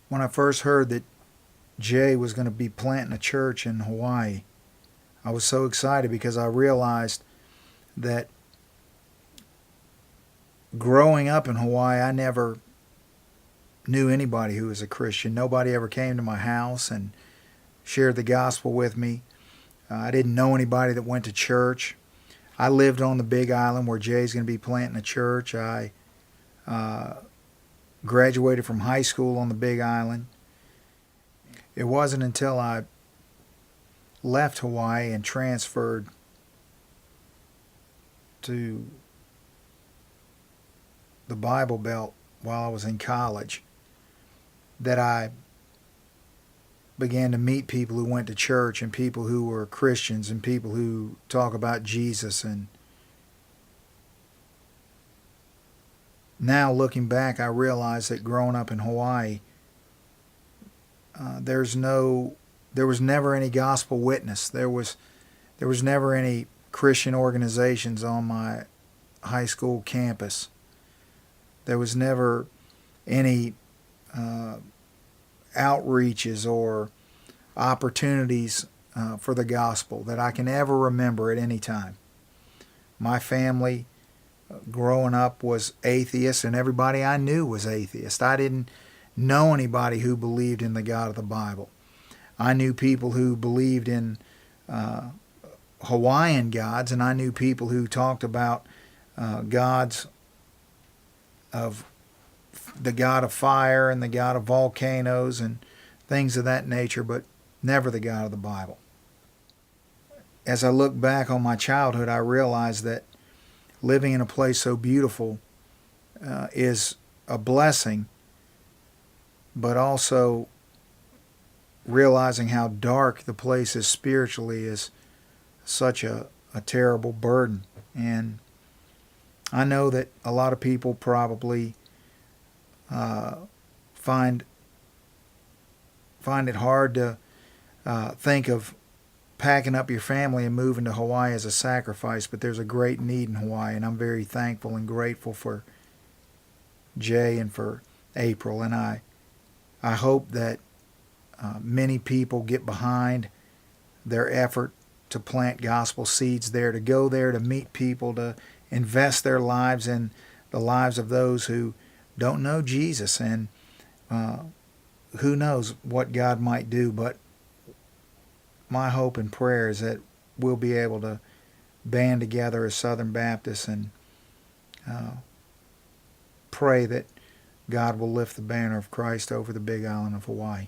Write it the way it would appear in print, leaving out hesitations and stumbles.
When I first heard that Jay was going to be planting a church in Hawaii, I was so excited because I realized that growing up in Hawaii, I never knew anybody who was a Christian. Nobody ever came to my house and shared the gospel with me. I didn't know anybody that went to church. I lived on the Big Island where Jay's going to be planting a church. I uh, graduated from high school on the Big Island. It wasn't until I left Hawaii and transferred to the Bible Belt while I was in college that I began to meet people who went to church and people who were Christians and people who talk about Jesus. And now looking back, I realize that growing up in Hawaii, there was never any gospel witness. There was never any Christian organizations on my high school campus. There was never any outreaches or opportunities for the gospel that I can ever remember at any time. My family growing up was atheist, and everybody I knew was atheist. I didn't know anybody who believed in the God of the Bible. I knew people who believed in Hawaiian gods, and I knew people who talked about gods of the god of fire and the god of volcanoes and things of that nature, but never the God of the Bible. As I look back on my childhood, I realized that living in a place so beautiful is a blessing, but also realizing how dark the place is spiritually is such a terrible burden. And I know that a lot of people probably find it hard to think of packing up your family and moving to Hawaii as a sacrifice, but there's a great need in Hawaii, and I'm very thankful and grateful for Jay and for April. And I hope that many people get behind their effort to plant gospel seeds there, to go there, to meet people, to invest their lives in the lives of those who don't know Jesus. And who knows what God might do, but my hope and prayer is that we'll be able to band together as Southern Baptists and pray that God will lift the banner of Christ over the Big Island of Hawaii.